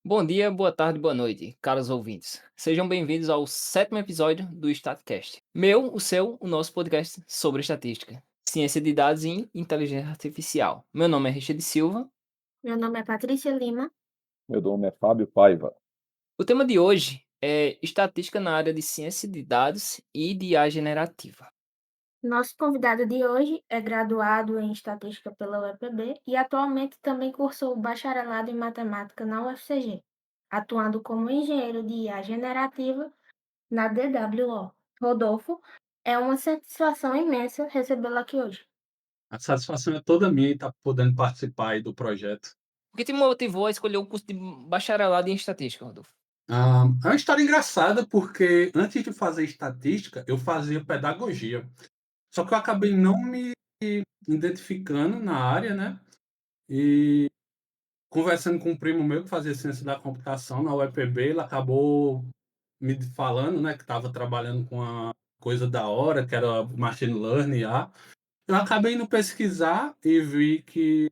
Bom dia, boa tarde, boa noite, caros ouvintes. Sejam bem-vindos ao sétimo episódio do StatCast. Meu, o seu, o nosso podcast sobre estatística, ciência de dados e inteligência artificial. Meu nome é Richard Silva. Meu nome é Patrícia Lima. Meu nome é Fábio Paiva. O tema de hoje é estatística na área de ciência de dados e de IA generativa. Nosso convidado de hoje é graduado em Estatística pela UEPB e atualmente também cursou o bacharelado em Matemática na UFCG, atuando como engenheiro de IA generativa na DWO. Rodolfo, é uma satisfação imensa recebê-lo aqui hoje. A satisfação é toda minha em estar podendo participar aí do projeto. O que te motivou a escolher o curso de bacharelado em estatística, Rodolfo? É uma história engraçada, porque antes de fazer estatística, eu fazia pedagogia. Só que eu acabei não me identificando na área, né? E conversando com um primo meu que fazia ciência da computação na UEPB, ele acabou me falando, né, que estava trabalhando com uma coisa da hora, que era machine learning, IA. Eu acabei indo pesquisar e vi que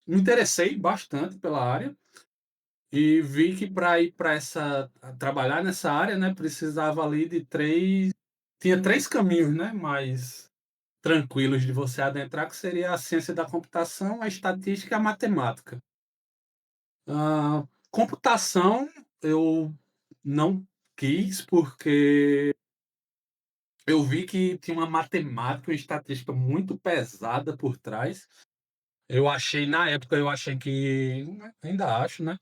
me interessei bastante pela área. E vi que para ir para essa trabalhar nessa área, né, precisava ali de 3 tinha 3 caminhos, né, mais tranquilos de você adentrar, que seria a ciência da computação, a estatística e a matemática. Computação eu não quis, porque eu vi que tinha uma matemática e estatística muito pesada por trás. Eu achei que, ainda acho, né,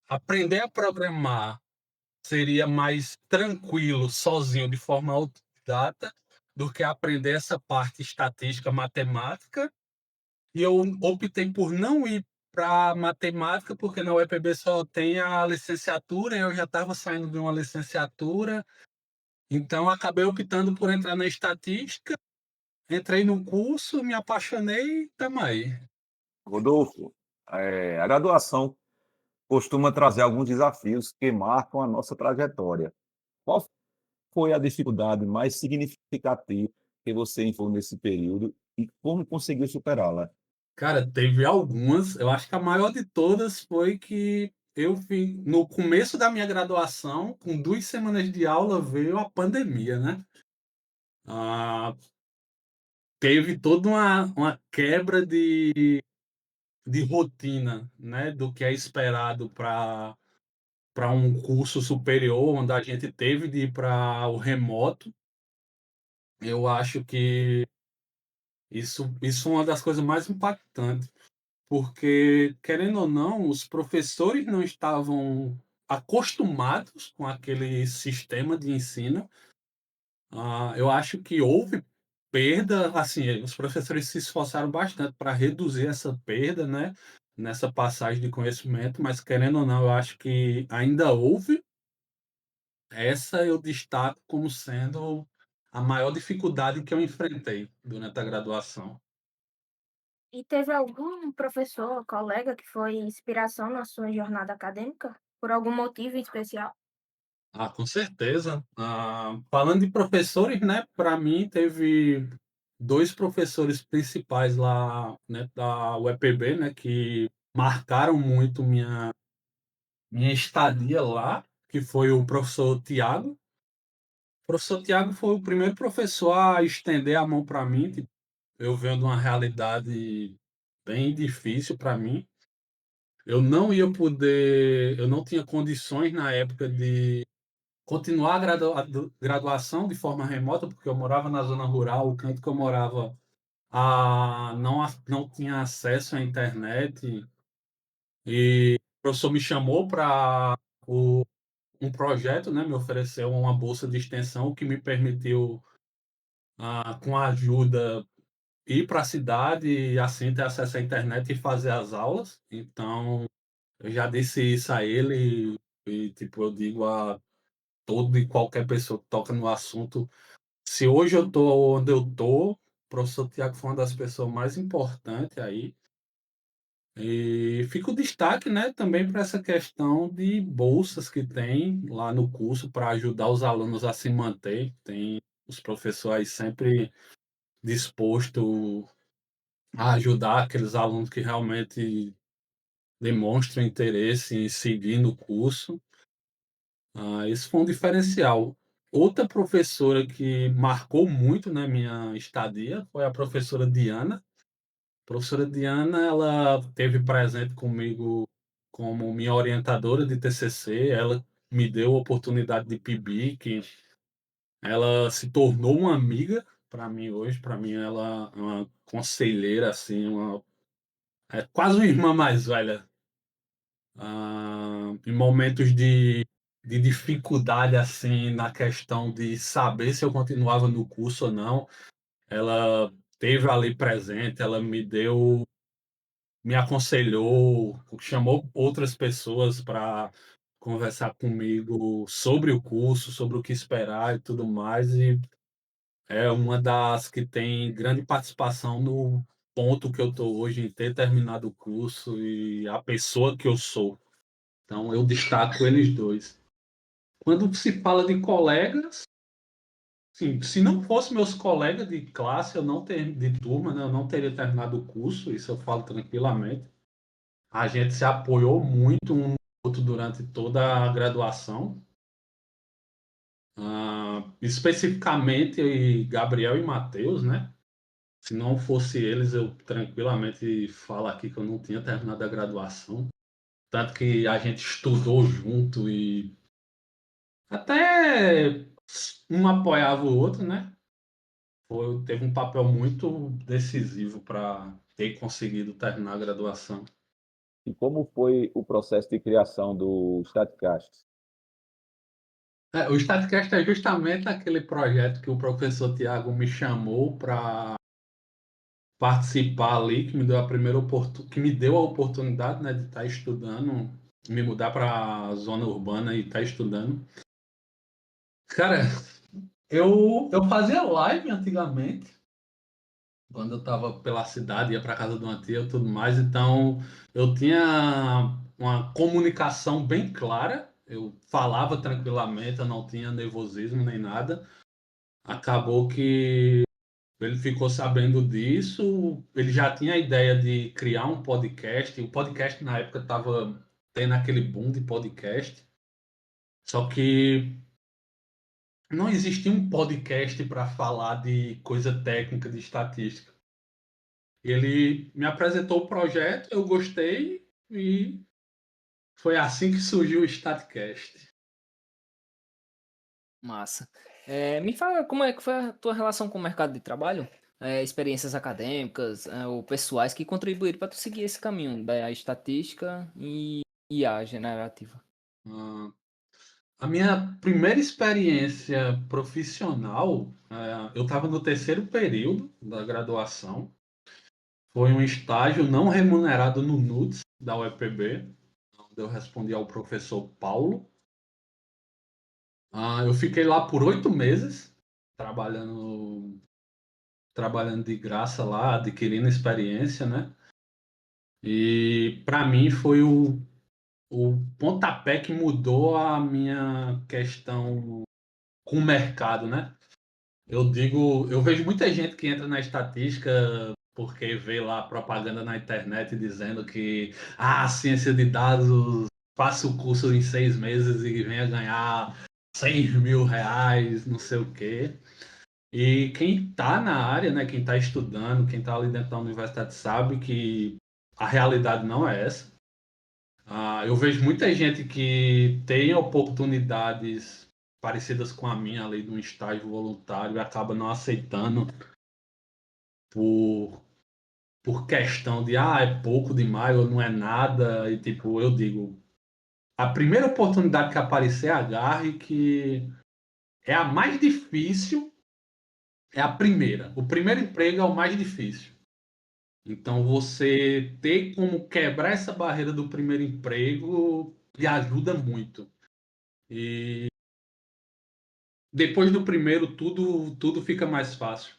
aprender a programar seria mais tranquilo sozinho, de forma autodidata, do que aprender essa parte estatística, matemática, e eu optei por não ir para matemática, porque na UEPB só tem a licenciatura, e eu já estava saindo de uma licenciatura, então acabei optando por entrar na estatística, entrei no curso, me apaixonei e estamos aí. Rodolfo, a graduação costuma trazer alguns desafios que marcam a nossa trajetória. Qual foi a dificuldade mais significativa que você enfrentou nesse período e como conseguiu superá-la? Cara, teve algumas. Eu acho que a maior de todas foi que eu vim no começo da minha graduação, com 2 semanas de aula, veio a pandemia, né. Ah, teve toda uma quebra de rotina, né, do que é esperado para um curso superior, onde a gente teve de ir para o remoto. Eu acho que isso é uma das coisas mais impactantes. Porque, querendo ou não, os professores não estavam acostumados com aquele sistema de ensino. Eu acho que houve perda, assim, os professores se esforçaram bastante para reduzir essa perda, né, nessa passagem de conhecimento, mas querendo ou não, eu acho que ainda houve. Essa eu destaco como sendo a maior dificuldade que eu enfrentei durante a graduação. E teve algum professor, colega que foi inspiração na sua jornada acadêmica? Por algum motivo em especial? Com certeza. Falando de professores, né, para mim teve 2 professores principais lá, né, da UEPB, né, que marcaram muito minha estadia lá, que foi o professor Tiago. O professor Tiago foi o primeiro professor a estender a mão para mim, tipo, eu venho de uma realidade bem difícil para mim. Eu não tinha condições na época de continuar a graduação de forma remota, porque eu morava na zona rural, o canto que eu morava, não tinha acesso à internet, e o professor me chamou para um projeto, né, me ofereceu uma bolsa de extensão que me permitiu, com a ajuda, ir para a cidade e assim ter acesso à internet e fazer as aulas. Então, eu já disse isso a ele e tipo, eu digo a todo e qualquer pessoa que toca no assunto. Se hoje eu tô onde eu tô, o professor Tiago foi uma das pessoas mais importantes aí. E fica o destaque, né, também para essa questão de bolsas que tem lá no curso para ajudar os alunos a se manter. Tem os professores sempre disposto a ajudar aqueles alunos que realmente demonstram interesse em seguir no curso. Esse foi um diferencial. Outra professora que marcou muito, né, minha estadia foi a professora Diana. A professora Diana, ela esteve presente comigo como minha orientadora de TCC, ela me deu a oportunidade de PIBIC, ela se tornou uma amiga para mim hoje, para mim ela é uma conselheira, assim, é quase uma irmã mais velha. Em momentos de dificuldade, assim, na questão de saber se eu continuava no curso ou não, ela esteve ali presente, ela me aconselhou, chamou outras pessoas para conversar comigo sobre o curso, sobre o que esperar e tudo mais, e é uma das que tem grande participação no ponto que eu estou hoje, em ter terminado o curso e a pessoa que eu sou. Então eu destaco eles dois. Quando se fala de colegas, sim, se não fosse meus colegas de classe, eu não ter, de turma, né, eu não teria terminado o curso, isso eu falo tranquilamente. A gente se apoiou muito um no outro durante toda a graduação. Especificamente Gabriel e Matheus, né? Se não fosse eles, eu tranquilamente falo aqui que eu não tinha terminado a graduação. Tanto que a gente estudou junto e até um apoiava o outro, né? Teve um papel muito decisivo para ter conseguido terminar a graduação. E como foi o processo de criação do Statcast? O Statcast é justamente aquele projeto que o professor Tiago me chamou para participar ali, que me deu que me deu a oportunidade, né, de estar estudando, me mudar para a zona urbana e estar estudando. Cara, eu fazia live antigamente, quando eu estava pela cidade, ia para casa de uma tia e tudo mais, então eu tinha uma comunicação bem clara, eu falava tranquilamente, eu não tinha nervosismo nem nada. Acabou que ele ficou sabendo disso, ele já tinha a ideia de criar um podcast. O podcast na época estava tendo aquele boom de podcast, só que não existia um podcast para falar de coisa técnica, de estatística. Ele me apresentou o projeto, eu gostei e foi assim que surgiu o Statcast. Massa. Me fala como é que foi a tua relação com o mercado de trabalho? Experiências acadêmicas, ou pessoais que contribuíram para tu seguir esse caminho da estatística e IA generativa. Ah, A minha primeira experiência profissional, eu estava no terceiro período da graduação. Foi um estágio não remunerado no NUTS da UEPB, onde eu respondi ao professor Paulo. Eu fiquei lá por 8 meses, trabalhando, trabalhando de graça lá, adquirindo experiência, né? E para mim foi o pontapé que mudou a minha questão com o mercado, né? Eu vejo muita gente que entra na estatística porque vê lá propaganda na internet dizendo que ciência de dados, faça o curso em 6 meses e venha ganhar 100 mil reais, não sei o quê. E quem está na área, né, quem está estudando, quem está ali dentro da universidade sabe que a realidade não é essa. Eu vejo muita gente que tem oportunidades parecidas com a minha ali de um estágio voluntário e acaba não aceitando por, por questão de é pouco demais ou não é nada. E tipo, eu digo, a primeira oportunidade que aparecer, agarre, que é a mais difícil, é a primeira. O primeiro emprego é o mais difícil. Então você ter como quebrar essa barreira do primeiro emprego lhe ajuda muito. E depois do primeiro, tudo fica mais fácil.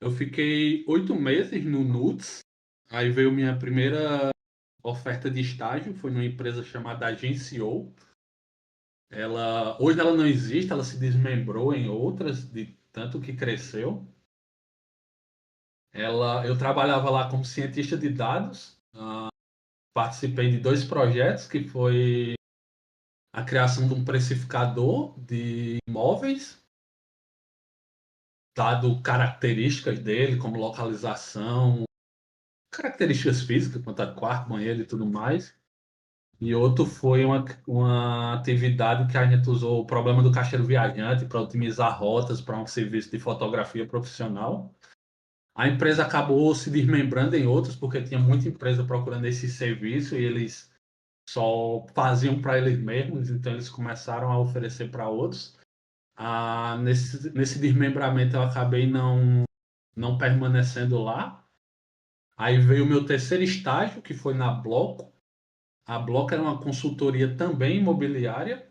Eu fiquei 8 meses no NUTS, aí veio minha primeira oferta de estágio, foi numa empresa chamada Agenciou. Hoje ela não existe, ela se desmembrou em outras, de tanto que cresceu. Eu trabalhava lá como cientista de dados, participei de 2 projetos, que foi a criação de um precificador de imóveis, dado características dele, como localização, características físicas, quanto a quarto, banheiro e tudo mais. E outro foi uma atividade que a gente usou o problema do caixeiro viajante para otimizar rotas para um serviço de fotografia profissional. A empresa acabou se desmembrando em outros, porque tinha muita empresa procurando esse serviço e eles só faziam para eles mesmos, então eles começaram a oferecer para outros. Nesse desmembramento eu acabei não permanecendo lá. Aí veio o meu terceiro estágio, que foi na Bloco. A Bloco era uma consultoria também imobiliária,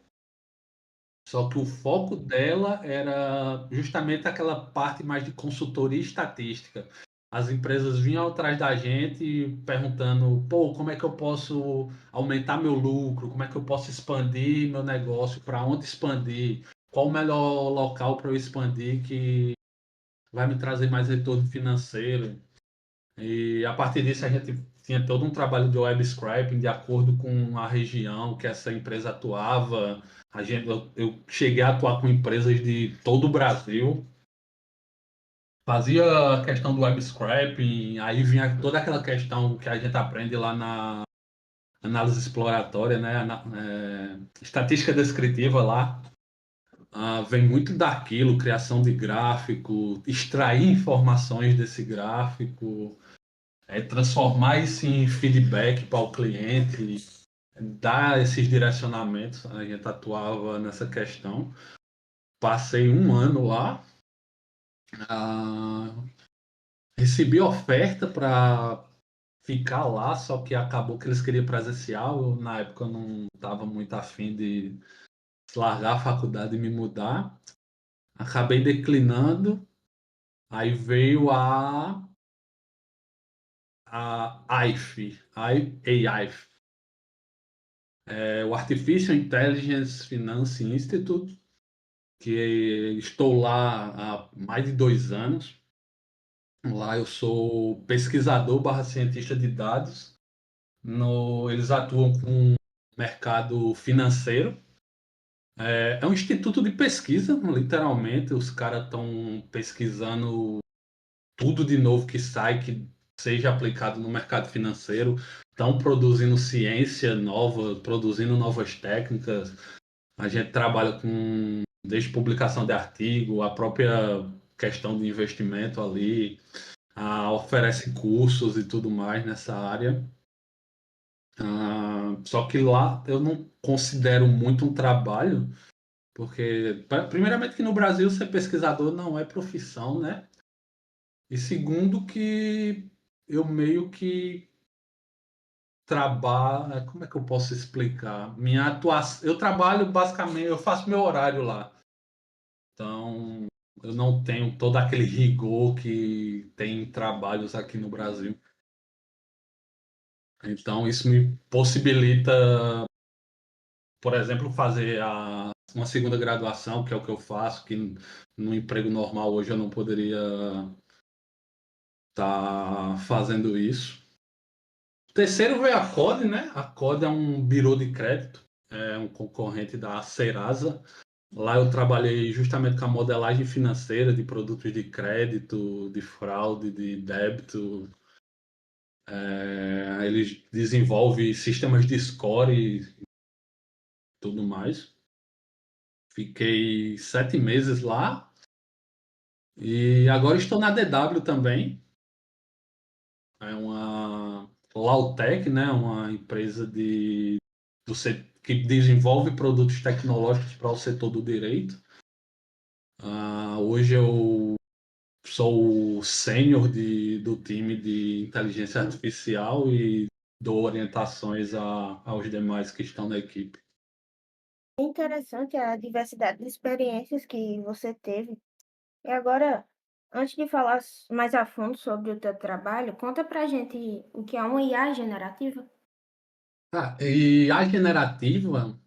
só que o foco dela era justamente aquela parte mais de consultoria estatística. As empresas vinham atrás da gente perguntando, pô, como é que eu posso aumentar meu lucro? Como é que eu posso expandir meu negócio? Para onde expandir? Qual o melhor local para eu expandir que vai me trazer mais retorno financeiro? E a partir disso a gente tinha todo um trabalho de web scraping de acordo com a região que essa empresa atuava. Eu cheguei a atuar com empresas de todo o Brasil, fazia a questão do web scraping, aí vinha toda aquela questão que a gente aprende lá na análise exploratória, né? Estatística descritiva lá. Vem muito daquilo, criação de gráfico, extrair informações desse gráfico, transformar isso em feedback para o cliente, dar esses direcionamentos. A gente atuava nessa questão. Passei um ano lá, recebi oferta para ficar lá, só que acabou que eles queriam presencial. Eu, na época, não estava muito afim de largar a faculdade e me mudar. Acabei declinando. Aí veio a AIF, AIF, o Artificial Intelligence Finance Institute, que estou lá há mais de 2 anos. Lá eu sou pesquisador barra cientista de dados. Eles atuam com o mercado financeiro. É um instituto de pesquisa, literalmente. Os caras estão pesquisando tudo de novo que sai, que seja aplicado no mercado financeiro. Estão produzindo ciência nova, produzindo novas técnicas. A gente trabalha com desde publicação de artigo, a própria questão de investimento ali, oferece cursos e tudo mais nessa área. Só que lá eu não considero muito um trabalho, porque, primeiramente, que no Brasil ser pesquisador não é profissão, né? E segundo, que eu meio que trabalho. Como é que eu posso explicar? Minha atuação. Eu trabalho basicamente, eu faço meu horário lá. Então, eu não tenho todo aquele rigor que tem em trabalhos aqui no Brasil. Então, isso me possibilita, por exemplo, fazer uma segunda graduação, que é o que eu faço, que no emprego normal hoje eu não poderia estar fazendo isso. Terceiro veio a CODE, né? A CODE é um birô de crédito, é um concorrente da Serasa. Lá eu trabalhei justamente com a modelagem financeira de produtos de crédito, de fraude, de débito. Eles desenvolvem sistemas de score e tudo mais. Fiquei 7 meses lá e agora estou na DW também. É uma Lautec, né? Uma empresa que desenvolve produtos tecnológicos para o setor do direito. Hoje eu sou o sênior do time de inteligência artificial e dou orientações aos demais que estão na equipe. É interessante a diversidade de experiências que você teve. E agora, antes de falar mais a fundo sobre o teu trabalho, conta pra gente o que é uma IA generativa. E a generativa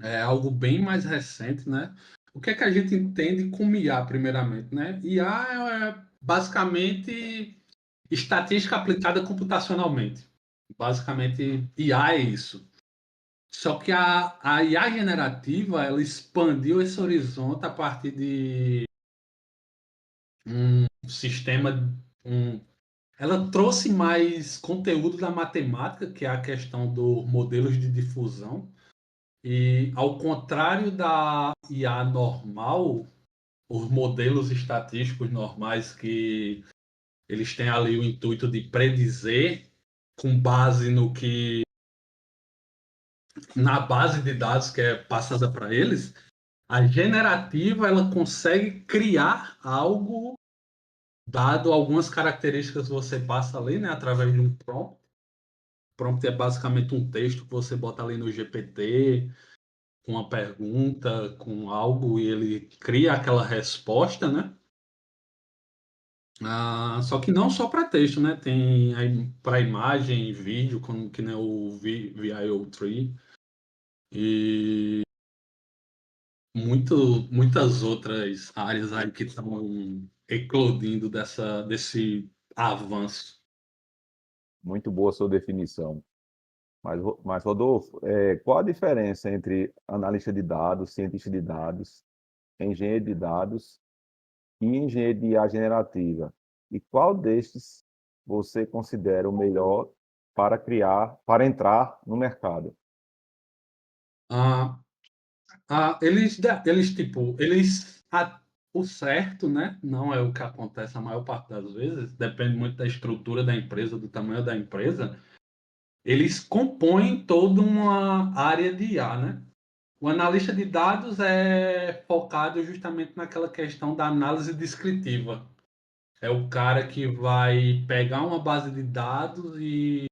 é algo bem mais recente, né? O que é que a gente entende como IA, primeiramente, né? IA é basicamente estatística aplicada computacionalmente. basicamente, IA é isso. Só que a IA generativa, ela expandiu esse horizonte a partir de um sistema, um, ela trouxe mais conteúdo da matemática, que é a questão dos modelos de difusão. E ao contrário da IA normal, os modelos estatísticos normais que eles têm ali o intuito de predizer com base no que na base de dados que é passada para eles, a generativa ela consegue criar algo dado algumas características que você passa ali, né, através de um prompt. Prompt é basicamente um texto que você bota ali no GPT com uma pergunta, com algo e ele cria aquela resposta, né? Só que não só para texto, né? Tem para imagem, vídeo, como que nem o VIO3 e muitas outras áreas aí que estão eclodindo desse avanço. Muito boa a sua definição. Mas Rodolfo, qual a diferença entre analista de dados, cientista de dados, engenheiro de dados e engenheiro de IA generativa? E qual destes você considera o melhor para entrar no mercado? Ah, o certo, né? Não é o que acontece a maior parte das vezes, depende muito da estrutura da empresa, do tamanho da empresa. Eles compõem toda uma área de IA, né? O analista de dados é focado justamente naquela questão da análise descritiva. É o cara que vai pegar uma base de dados e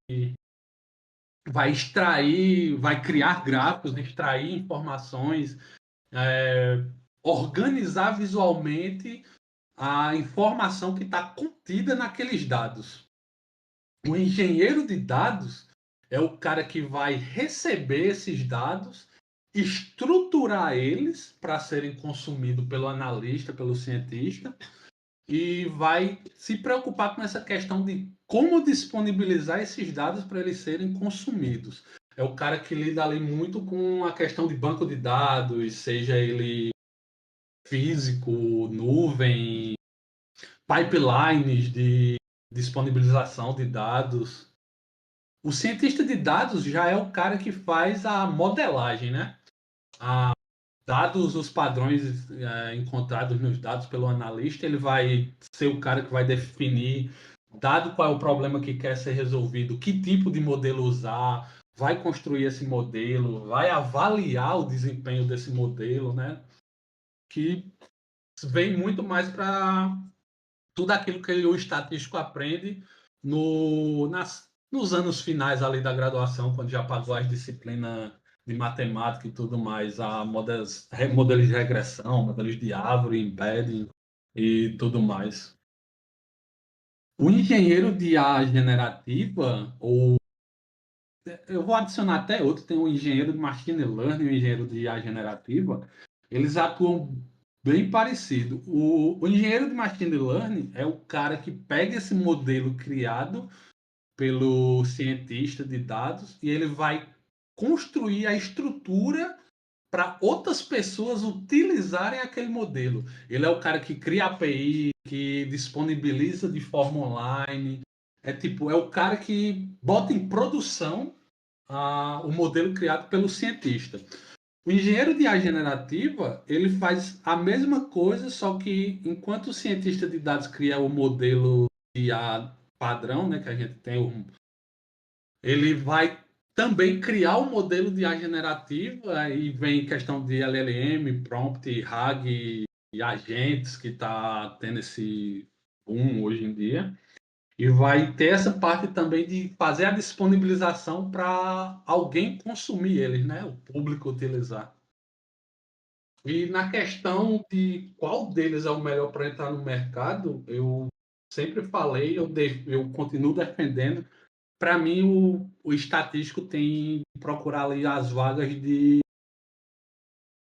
vai extrair, vai criar gráficos, extrair informações, organizar visualmente a informação que está contida naqueles dados. O engenheiro de dados é o cara que vai receber esses dados, estruturar eles para serem consumidos pelo analista, pelo cientista, e vai se preocupar com essa questão de como disponibilizar esses dados para eles serem consumidos. É o cara que lida ali muito com a questão de banco de dados, seja ele físico, nuvem, pipelines de disponibilização de dados. O cientista de dados já é o cara que faz a modelagem, né? Dados os padrões encontrados nos dados pelo analista, ele vai ser o cara que vai definir, dado qual é o problema que quer ser resolvido, que tipo de modelo usar, vai construir esse modelo, vai avaliar o desempenho desse modelo, né? Que vem muito mais para tudo aquilo que o estatístico aprende nos anos finais ali da graduação, quando já pagou as disciplinas de matemática e tudo mais, modelos de regressão, modelos de árvore, embedding e tudo mais. O engenheiro de IA generativa, ou eu vou adicionar até outro, tem o engenheiro de machine learning e o engenheiro de IA generativa, eles atuam bem parecido. O engenheiro de machine learning é o cara que pega esse modelo criado pelo cientista de dados e ele vai construir a estrutura para outras pessoas utilizarem aquele modelo. Ele é o cara que cria API, que disponibiliza de forma online. É o cara que bota em produção o modelo criado pelo cientista. O engenheiro de IA generativa, ele faz a mesma coisa, só que enquanto o cientista de dados cria o modelo de IA padrão, né, que a gente tem, ele vai também criar o modelo de IA generativa, aí vem questão de LLM, prompt, RAG e agentes que está tendo esse boom hoje em dia. E vai ter essa parte também de fazer a disponibilização para alguém consumir eles, né? O público utilizar. E na questão de qual deles é o melhor para entrar no mercado, eu sempre falei, eu continuo defendendo. Para mim, o estatístico tem que procurar ali as vagas de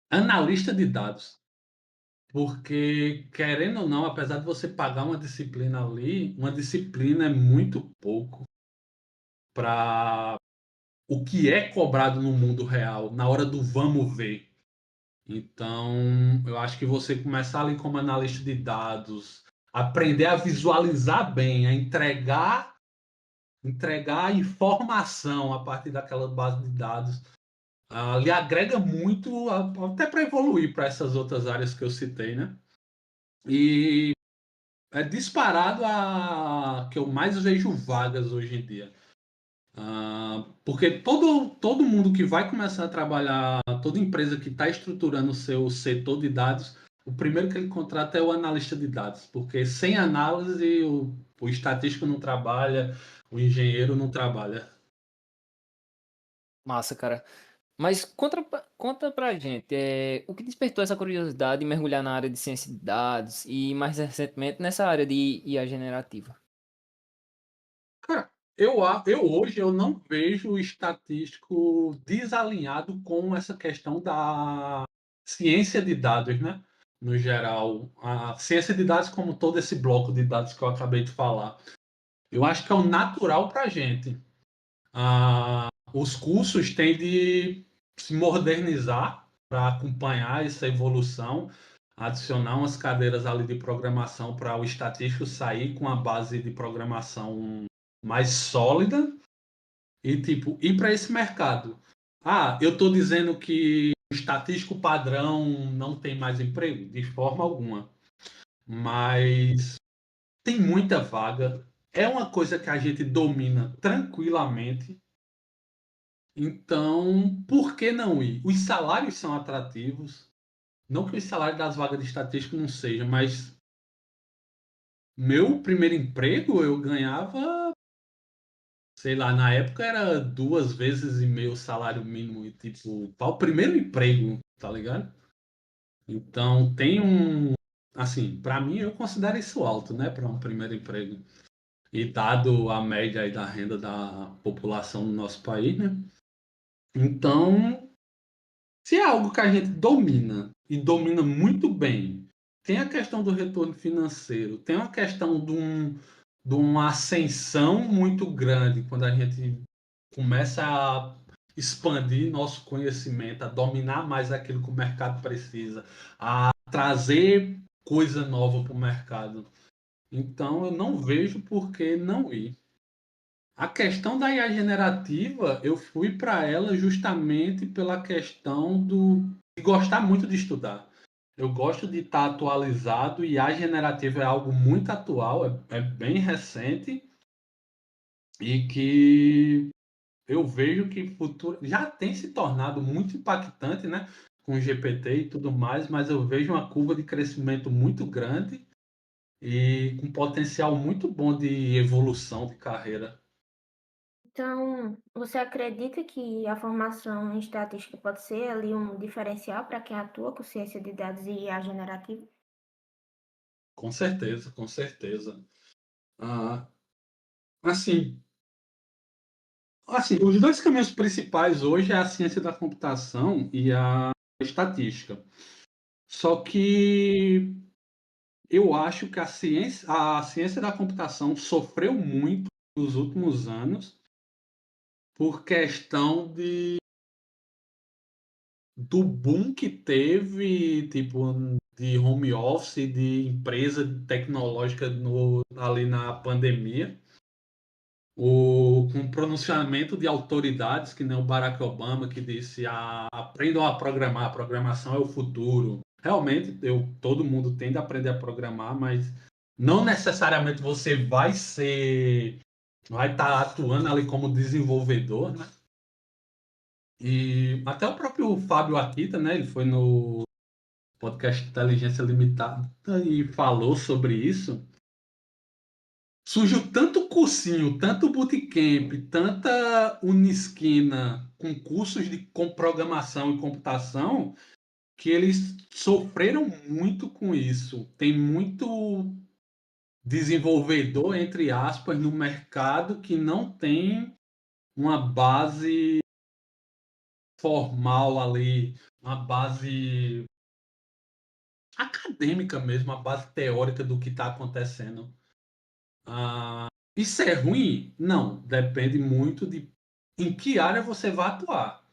analista de dados. Porque, querendo ou não, apesar de você pagar uma disciplina ali, uma disciplina é muito pouco para o que é cobrado no mundo real, na hora do vamos ver. Então, eu acho que você começar ali como analista de dados, aprender a visualizar bem, a entregar informação a partir daquela base de dados, lhe agrega muito, até para evoluir para essas outras áreas que eu citei, né? E é disparado a que eu mais vejo vagas hoje em dia. Porque todo mundo que vai começar a trabalhar, toda empresa que está estruturando o seu setor de dados, o primeiro que ele contrata é o analista de dados, porque sem análise o estatístico não trabalha, o engenheiro não trabalha. Massa, cara. Mas conta pra gente, o que despertou essa curiosidade de mergulhar na área de ciência de dados e mais recentemente nessa área de IA generativa? Cara, eu hoje eu não vejo o estatístico desalinhado com essa questão da ciência de dados, né? No geral, a ciência de dados, como todo esse bloco de dados que eu acabei de falar, eu acho que é o natural para a gente. Os cursos têm de se modernizar para acompanhar essa evolução, adicionar umas cadeiras ali de programação para o estatístico sair com a base de programação mais sólida e tipo ir para esse mercado. Eu estou dizendo que o estatístico padrão não tem mais emprego? De forma alguma. Mas tem muita vaga. É uma coisa que a gente domina tranquilamente. Então, por que não ir? Os salários são atrativos. Não que os salários das vagas de estatístico não sejam, mas meu primeiro emprego eu ganhava, sei lá, na época era 2 vezes e meio o salário mínimo. E, tipo, para o primeiro emprego, tá ligado? Então, tem um. Assim, para mim, eu considero isso alto, né? Para um primeiro emprego. E dado a média aí da renda da população no nosso país, né? Então, se é algo que a gente domina e domina muito bem, tem a questão do retorno financeiro, tem a questão de uma ascensão muito grande quando a gente começa a expandir nosso conhecimento, a dominar mais aquilo que o mercado precisa, a trazer coisa nova para o mercado. Então, eu não vejo por que não ir. A questão da IA generativa, eu fui para ela justamente pela questão de gostar muito de estudar. Eu gosto de estar atualizado e a generativa é algo muito atual, é bem recente e que eu vejo que futuro já tem se tornado muito impactante, né, com o GPT e tudo mais, mas eu vejo uma curva de crescimento muito grande e com potencial muito bom de evolução de carreira. Então, você acredita que a formação em estatística pode ser ali um diferencial para quem atua com ciência de dados e IA generativa? Com certeza, com certeza. Ah, assim, os dois caminhos principais hoje é a ciência da computação e a estatística. Só que eu acho que a ciência da computação sofreu muito nos últimos anos por questão do boom que teve, tipo, de home office, de empresa tecnológica ali na pandemia. Com o pronunciamento de autoridades, que nem o Barack Obama, que disse: aprendam a programar, a programação é o futuro. Realmente, todo mundo tem a aprender a programar, mas não necessariamente você vai estar atuando ali como desenvolvedor, né? E até o próprio Fábio Akita, né? Ele foi no podcast Inteligência Limitada e falou sobre isso. Surgiu tanto cursinho, tanto bootcamp, tanta Unisquina com cursos com programação e computação que eles sofreram muito com isso. Tem muito desenvolvedor, entre aspas, no mercado que não tem uma base formal ali, uma base acadêmica mesmo, uma base teórica do que está acontecendo. Isso é ruim? Não, depende muito de em que área você vai atuar.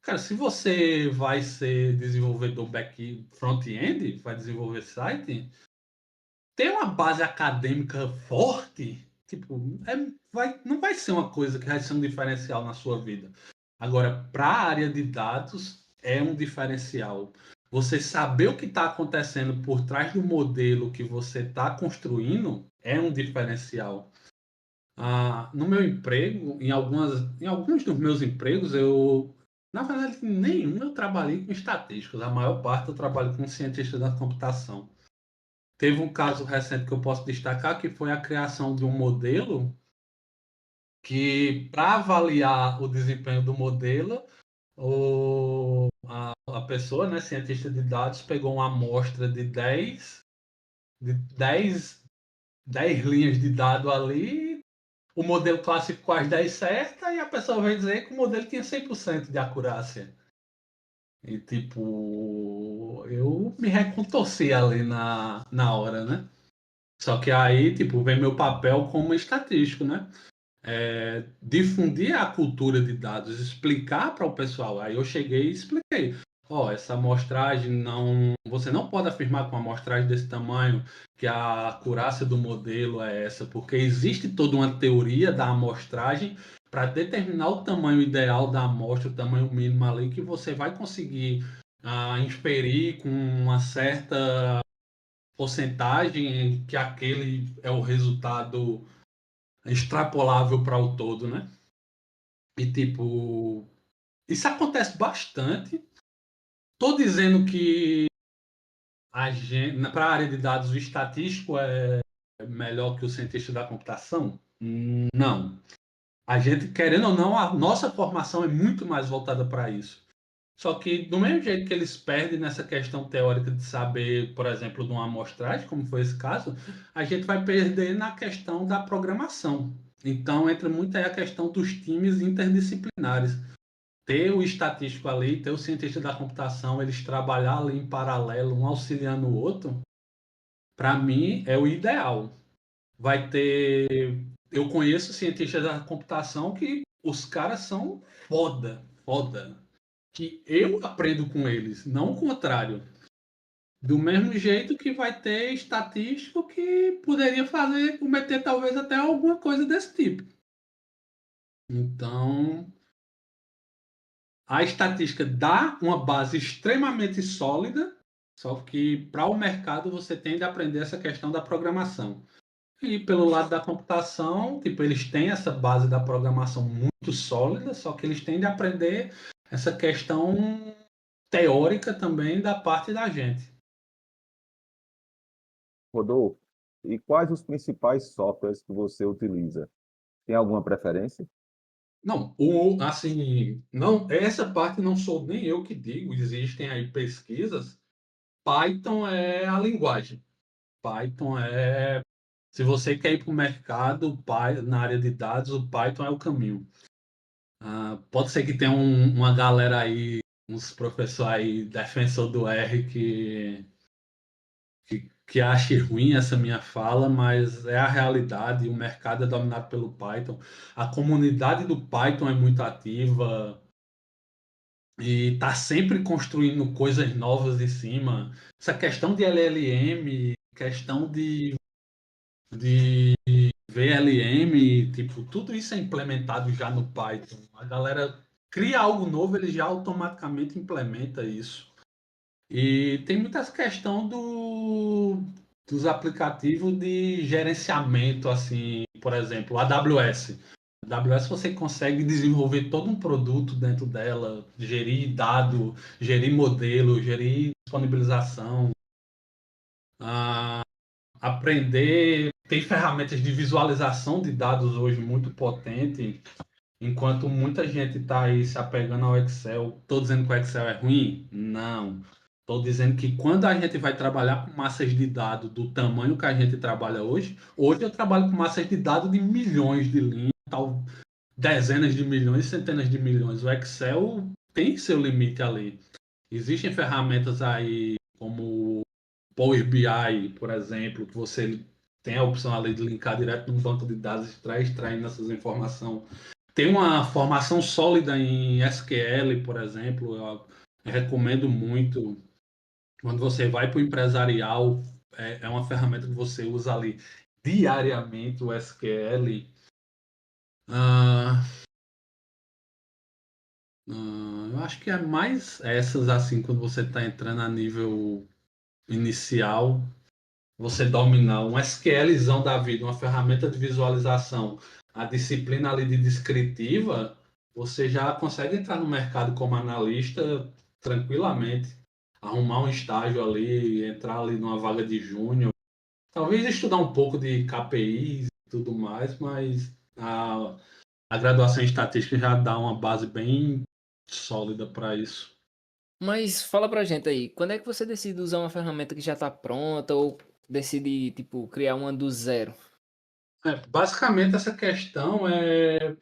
Cara, se você vai ser desenvolvedor front-end, vai desenvolver site, ter uma base acadêmica forte, tipo, não vai ser uma coisa que vai ser um diferencial na sua vida. Agora, para a área de dados, é um diferencial. Você saber o que está acontecendo por trás do modelo que você está construindo é um diferencial. No meu emprego, em alguns dos meus empregos, na verdade, nenhum eu trabalhei com estatísticos. A maior parte eu trabalho com cientista da computação. Teve um caso recente que eu posso destacar, que foi a criação de um modelo que, para avaliar o desempenho do modelo, a pessoa, né, cientista de dados, pegou uma amostra de 10 linhas de dado ali, o modelo classificou as 10 certas e a pessoa veio dizer que o modelo tinha 100% de acurácia. E, tipo, eu me recontorci ali na hora, né? Só que aí, tipo, vem meu papel como estatístico, né? Difundir a cultura de dados, explicar para o pessoal. Aí eu cheguei e expliquei. Ó, essa amostragem não. Você não pode afirmar com uma amostragem desse tamanho que a acurácia do modelo é essa, porque existe toda uma teoria da amostragem para determinar o tamanho ideal da amostra, o tamanho mínimo ali, que você vai conseguir inferir com uma certa porcentagem que aquele é o resultado extrapolável para o todo, né? E tipo, isso acontece bastante. Tô dizendo que para a área de dados o estatístico é melhor que o cientista da computação? Não. A gente, querendo ou não, a nossa formação é muito mais voltada para isso. Só que, do mesmo jeito que eles perdem nessa questão teórica de saber, por exemplo, de uma amostragem, como foi esse caso, a gente vai perder na questão da programação. Então, entra muito aí a questão dos times interdisciplinares. Ter o estatístico ali, ter o cientista da computação, eles trabalhar ali em paralelo, um auxiliando o outro, para mim é o ideal. Vai ter. Eu conheço cientistas da computação que os caras são foda, foda. Que eu aprendo com eles, não o contrário. Do mesmo jeito que vai ter estatístico que poderia cometer talvez até alguma coisa desse tipo. Então, a estatística dá uma base extremamente sólida, só que para o mercado você tem de aprender essa questão da programação. E pelo lado da computação, tipo, eles têm essa base da programação muito sólida, só que eles têm de aprender essa questão teórica também da parte da gente. Rodolfo, e quais os principais softwares que você utiliza? Tem alguma preferência? Não, assim, não, essa parte não sou nem eu que digo, existem aí pesquisas. Python é a linguagem. Python é. Se você quer ir para o mercado, na área de dados, o Python é o caminho. Pode ser que tenha uma galera aí, uns professores aí, defensor do R, que ache ruim essa minha fala, mas é a realidade. O mercado é dominado pelo Python. A comunidade do Python é muito ativa e está sempre construindo coisas novas em cima. Essa questão de LLM, questão de VLM, tipo, tudo isso é implementado já no Python. A galera cria algo novo, ele já automaticamente implementa isso. E tem muita questão dos aplicativos de gerenciamento, assim, por exemplo, a AWS. A AWS você consegue desenvolver todo um produto dentro dela, gerir dado, gerir modelo, gerir disponibilização, aprender. Tem ferramentas de visualização de dados hoje muito potentes, enquanto muita gente está aí se apegando ao Excel. Estou dizendo que o Excel é ruim? Não. Estou dizendo que quando a gente vai trabalhar com massas de dados do tamanho que a gente trabalha hoje eu trabalho com massas de dados de milhões de linhas, tal, dezenas de milhões, centenas de milhões. O Excel tem seu limite ali. Existem ferramentas aí como Power BI, por exemplo, que você tem a opção ali de linkar direto no banco de dados, extraindo essas informações. Tem uma formação sólida em SQL, por exemplo, eu recomendo muito. Quando você vai para o empresarial, é uma ferramenta que você usa ali diariamente, o SQL. Ah, eu acho que é mais essas, assim, quando você está entrando a nível inicial, você dominar um SQLzão da vida, uma ferramenta de visualização, a disciplina ali de descritiva, você já consegue entrar no mercado como analista tranquilamente, arrumar um estágio ali, entrar ali numa vaga de júnior, talvez estudar um pouco de KPIs e tudo mais, mas a graduação em estatística já dá uma base bem sólida para isso. Mas fala pra gente aí, quando é que você decide usar uma ferramenta que já tá pronta ou decide, tipo, criar uma do zero? Basicamente, essa questão é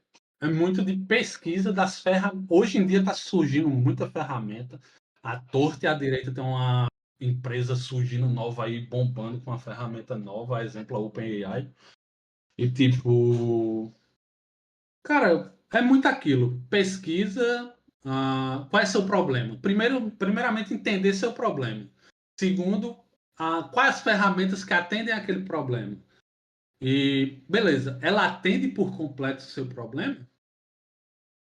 muito de pesquisa das ferramentas. Hoje em dia está surgindo muita ferramenta. À torta e à direita tem uma empresa surgindo nova aí, bombando com uma ferramenta nova, exemplo, a OpenAI. E tipo, cara, é muito aquilo. Pesquisa, qual é seu problema? Primeiramente, entender seu problema. Segundo, quais as ferramentas que atendem aquele problema. E beleza, ela atende por completo o seu problema?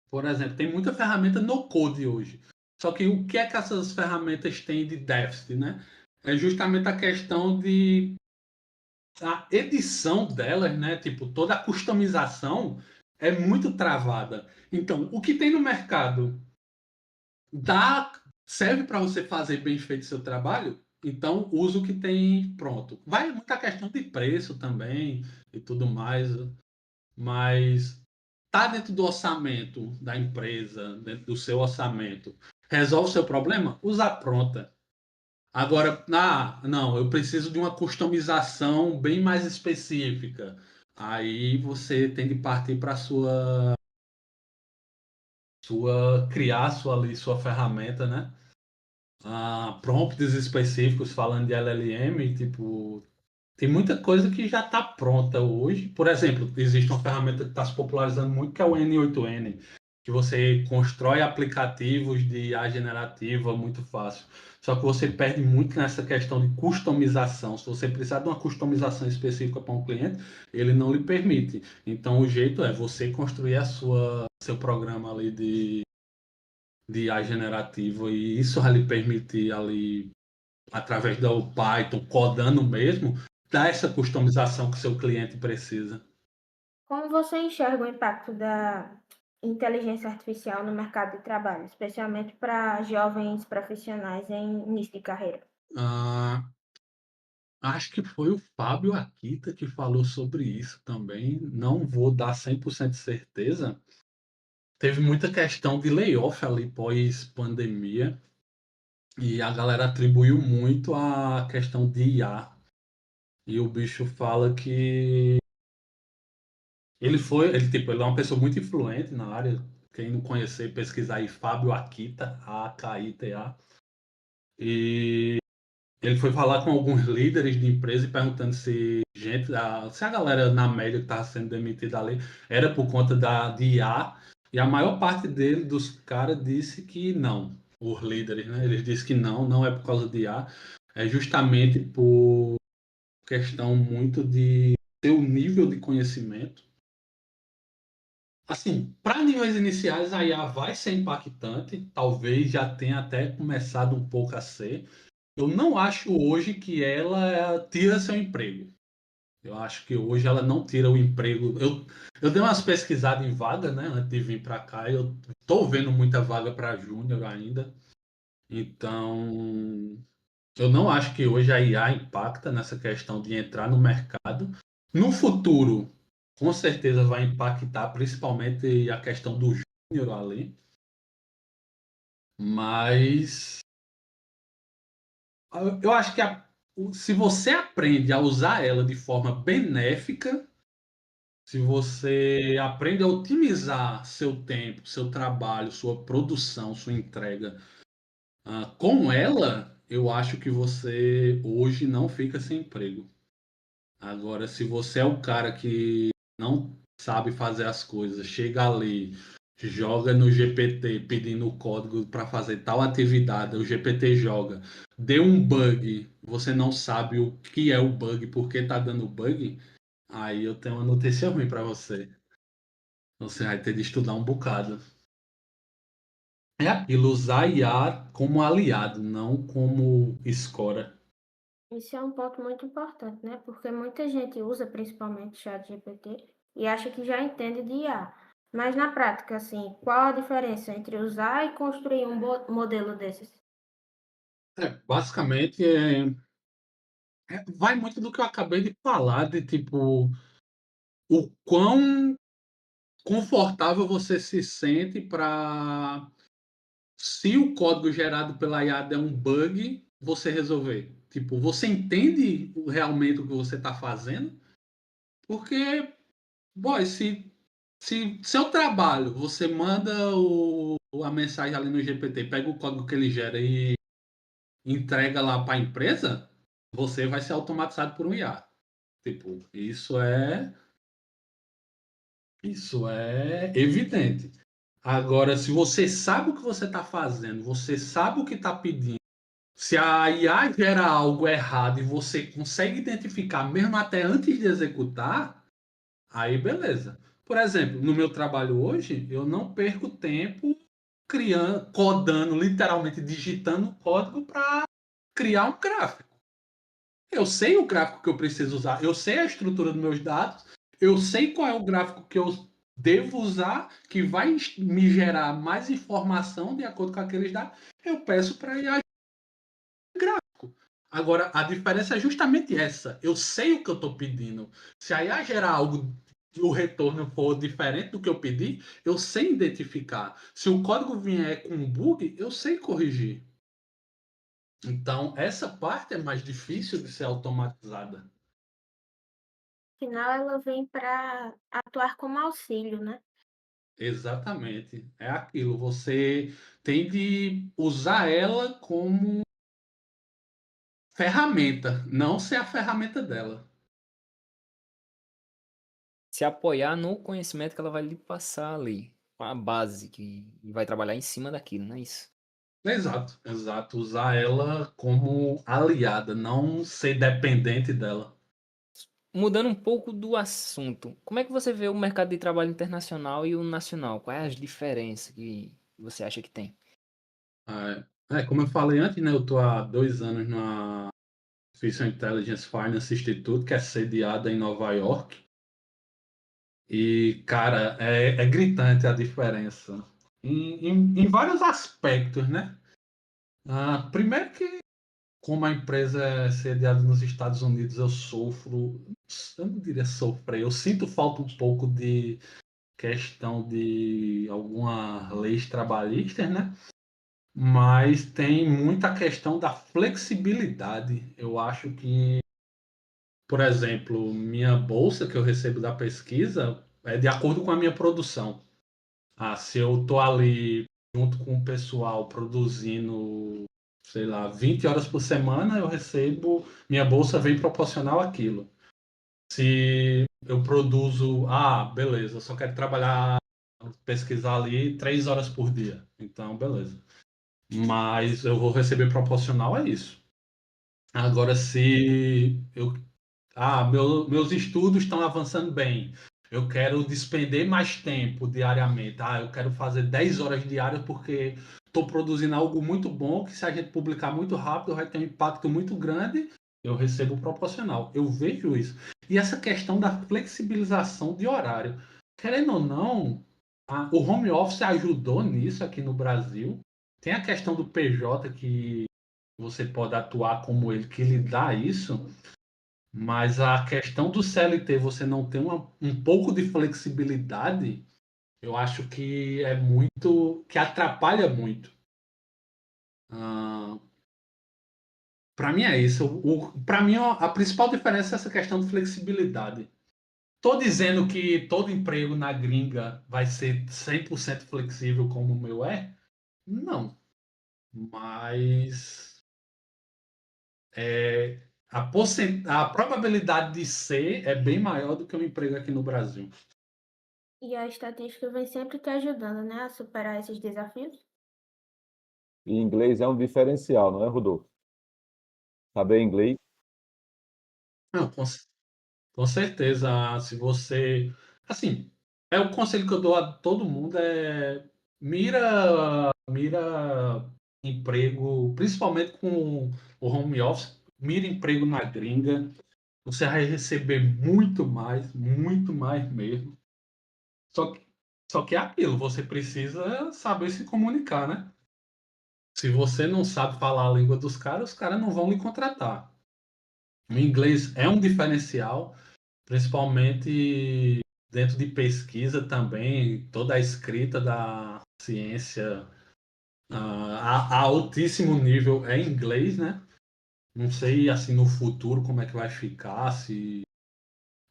Por exemplo, tem muita ferramenta no code hoje. Só que o que é que essas ferramentas têm de déficit, né? É justamente a questão de a edição delas, né? Tipo, toda a customização é muito travada. Então, o que tem no mercado dá, serve para você fazer bem feito seu trabalho? Então, usa o que tem pronto. Vai muita questão de preço também e tudo mais, mas tá dentro do orçamento da empresa, dentro do seu orçamento, resolve o seu problema? Usa a pronta. Agora, não, eu preciso de uma customização bem mais específica. Aí você tem que partir para sua criar sua ferramenta, né? Prompts específicos falando de LLM, tipo, tem muita coisa que já está pronta hoje. Por exemplo, existe uma ferramenta que está se popularizando muito, que é o N8N, que você constrói aplicativos de IA generativa muito fácil. Só que você perde muito nessa questão de customização. Se você precisar de uma customização específica para um cliente, ele não lhe permite. Então, o jeito é você construir seu programa ali de IA generativa e isso vai lhe permitir ali através do Python, codando mesmo, dá essa customização que o seu cliente precisa. Como você enxerga o impacto da inteligência artificial no mercado de trabalho, especialmente para jovens profissionais em início de carreira? Ah, acho que foi o Fábio Akita que falou sobre isso também. Não vou dar 100% de certeza. Teve muita questão de layoff ali pós-pandemia e a galera atribuiu muito a questão de IA. E o bicho fala que ele é uma pessoa muito influente na área. Quem não conhecer, pesquisar aí Fábio Akita, Akita. E ele foi falar com alguns líderes de empresa e perguntando se a galera na média que estava sendo demitida ali era por conta de IA. E a maior parte dos caras disse que não. Os líderes, né? Eles disseram que não é por causa de IA. É justamente por questão muito de seu nível de conhecimento. Assim, para níveis iniciais, a IA vai ser impactante, talvez já tenha até começado um pouco a ser. Eu não acho hoje que ela tira seu emprego. Eu acho que hoje ela não tira o emprego. Eu dei umas pesquisadas em vaga, né, antes de vir para cá. Eu estou vendo muita vaga para júnior ainda. Então, eu não acho que hoje a IA impacta nessa questão de entrar no mercado. No futuro, com certeza vai impactar principalmente a questão do júnior ali, mas eu acho que se você aprende a usar ela de forma benéfica, se você aprende a otimizar seu tempo, seu trabalho, sua produção, sua entrega, com ela, eu acho que você hoje não fica sem emprego. Agora, se você é o cara que não sabe fazer as coisas, chega ali, joga no GPT pedindo o código para fazer tal atividade, o GPT joga, deu um bug, você não sabe o que é o bug, por que tá dando bug, aí eu tenho uma notícia ruim para você. Você vai ter de estudar um bocado. É aquilo, usar IA como aliado, não como escora. Isso é um ponto muito importante, né? Porque muita gente usa principalmente o ChatGPT e acha que já entende de IA. Mas na prática, assim, qual a diferença entre usar e construir um modelo desses? Basicamente, vai muito do que eu acabei de falar, de tipo, o quão confortável você se sente para, se o código gerado pela IA der um bug, você resolver. Tipo, você entende realmente o que você está fazendo? Porque, boy, se seu trabalho, você manda a mensagem ali no GPT, pega o código que ele gera e entrega lá para a empresa, você vai ser automatizado por um IA. Tipo, isso é evidente. Agora, se você sabe o que você está fazendo, você sabe o que está pedindo, se a IA gera algo errado e você consegue identificar mesmo até antes de executar, aí beleza. Por exemplo, no meu trabalho hoje, eu não perco tempo criando, codando, literalmente digitando código para criar um gráfico. Eu sei o gráfico que eu preciso usar, eu sei a estrutura dos meus dados, eu sei qual é o gráfico que eu devo usar, que vai me gerar mais informação de acordo com aqueles dados. Eu peço para IA gráfico. Agora, a diferença é justamente essa. Eu sei o que eu estou pedindo. Se a IA gerar algo, o retorno for diferente do que eu pedi, eu sei identificar. Se o código vier com um bug, eu sei corrigir. Então, essa parte é mais difícil de ser automatizada. Afinal, ela vem para atuar como auxílio, né? Exatamente. É aquilo. Você tem de usar ela como ferramenta, não ser a ferramenta dela. Se apoiar no conhecimento que ela vai lhe passar ali, com a base que e vai trabalhar em cima daquilo, não é isso? Exato, exato. Usar ela como aliada, não ser dependente dela. Mudando um pouco do assunto, como é que você vê o mercado de trabalho internacional e o nacional? Quais as diferenças que você acha que tem? Como eu falei antes, né, eu estou há 2 anos na Artificial Intelligence Finance Institute, que é sediada em Nova York. E, cara, é gritante a diferença. Em vários aspectos, né? Primeiro que, como a empresa é sediada nos Estados Unidos, eu não diria sofrer, eu sinto falta um pouco de questão de algumas leis trabalhistas, né? Mas tem muita questão da flexibilidade. Eu acho que, por exemplo, minha bolsa que eu recebo da pesquisa é de acordo com a minha produção. Se eu tô ali junto com o pessoal produzindo, sei lá, 20 horas por semana, eu recebo, minha bolsa vem proporcional àquilo. Se eu produzo, beleza, eu só quero trabalhar, pesquisar ali 3 horas por dia. Então, beleza. Mas eu vou receber proporcional a isso. Agora, se eu meus estudos estão avançando bem. Eu quero despender mais tempo diariamente. Eu quero fazer 10 horas diárias porque estou produzindo algo muito bom que, se a gente publicar muito rápido, vai ter um impacto muito grande. Eu recebo proporcional. Eu vejo isso. E essa questão da flexibilização de horário. Querendo ou não, o home office ajudou nisso aqui no Brasil. Tem a questão do PJ que você pode atuar como ele, que lhe dá isso. Mas a questão do CLT, você não ter um pouco de flexibilidade, eu acho que é muito, que atrapalha muito. Para mim é isso. Para mim, a principal diferença é essa questão de flexibilidade. Estou dizendo que todo emprego na gringa vai ser 100% flexível como o meu é? Não. Mas a probabilidade de ser é bem maior do que um emprego aqui no Brasil. E a estatística vem sempre te ajudando, né, a superar esses desafios? E inglês é um diferencial, não é, Rodolfo? Saber inglês, Não, com certeza, se você. Assim, é o conselho que eu dou a todo mundo é mira emprego, principalmente com o home office, mira emprego na gringa. Você vai receber muito mais mesmo. Só que, só que é aquilo, você precisa saber se comunicar, né? Se você não sabe falar a língua dos caras, os caras não vão lhe contratar. O inglês é um diferencial, principalmente dentro de pesquisa também, toda a escrita da ciência a altíssimo nível é em inglês, né? Não sei assim no futuro como é que vai ficar, se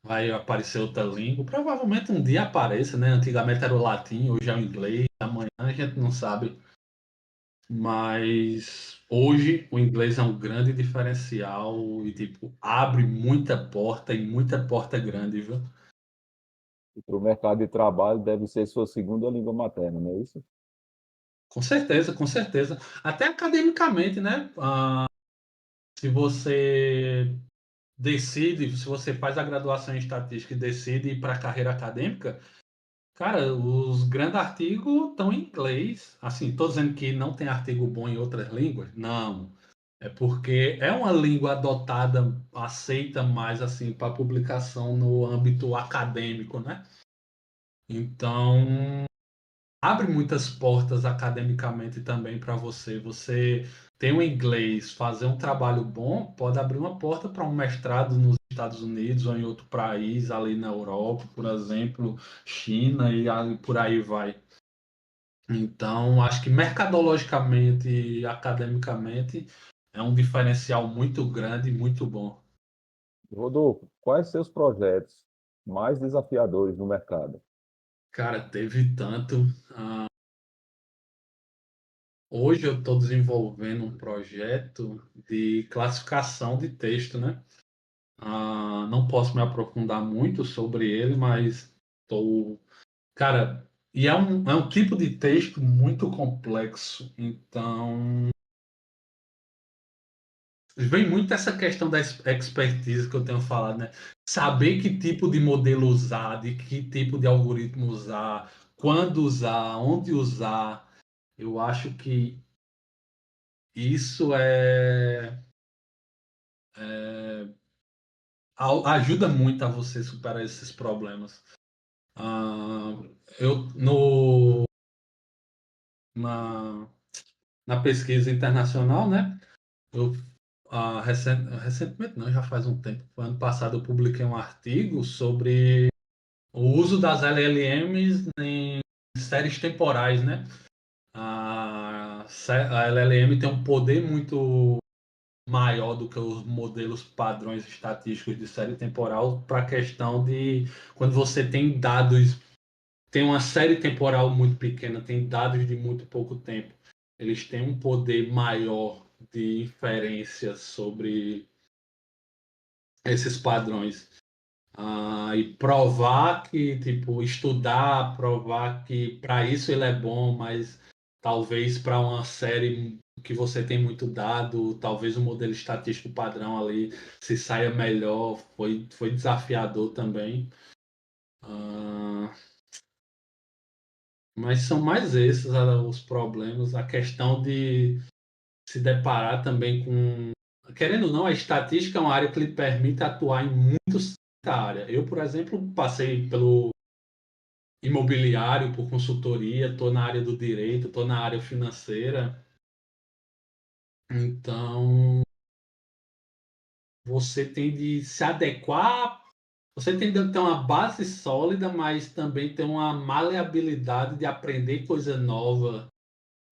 vai aparecer outra língua. Provavelmente um dia apareça, né? Antigamente era o latim, hoje é o inglês, amanhã a gente não sabe. Mas hoje o inglês é um grande diferencial e tipo abre muita porta e muita porta grande, viu? para o mercado de trabalho deve ser sua segunda língua materna, não é isso? Com certeza, com certeza. Até academicamente, né? Se você decide, se você faz a graduação em estatística e decide ir para a carreira acadêmica, cara, os grandes artigos estão em inglês. Assim, estou dizendo que não tem artigo bom em outras línguas? Não. É porque é uma língua adotada, aceita mais assim para publicação no âmbito acadêmico, né? Então, abre muitas portas academicamente também para você. Você tem o inglês, fazer um trabalho bom, pode abrir uma porta para um mestrado nos Estados Unidos ou em outro país, ali na Europa, por exemplo, China e por aí vai. Então, acho que mercadologicamente e academicamente é um diferencial muito grande e muito bom. Rodolfo, quais seus projetos mais desafiadores no mercado? Cara, teve tanto. ah, Hoje eu estou desenvolvendo um projeto de classificação de texto, né? Não posso me aprofundar muito sobre ele, mas estou. Cara, e é um tipo de texto muito complexo, então vem muito essa questão da expertise que eu tenho falado, né? Saber que tipo de modelo usar, de que tipo de algoritmo usar, quando usar, onde usar. Eu acho que isso ajuda muito a você superar esses problemas. Ah, eu na, na pesquisa internacional, né? Eu recentemente, não, já faz um tempo, ano passado eu publiquei um artigo sobre o uso das LLMs em séries temporais, né? A LLM tem um poder muito maior do que os modelos padrões estatísticos de série temporal para a questão de quando você tem dados, tem uma série temporal muito pequena, tem dados de muito pouco tempo. Eles têm um poder maior de inferência sobre esses padrões. E provar que, tipo, estudar, provar que para isso ele é bom, mas talvez para uma série que você tem muito dado, talvez o modelo estatístico padrão ali se saia melhor, foi desafiador também. Ah, mas são mais esses os problemas, a questão de se deparar também com. Querendo ou não, a estatística é uma área que lhe permite atuar em muitas áreas. Eu, por exemplo, passei pelo imobiliário, por consultoria, estou na área do direito, estou na área financeira. Então, você tem de se adequar, você tem de ter uma base sólida, mas também ter uma maleabilidade de aprender coisa nova,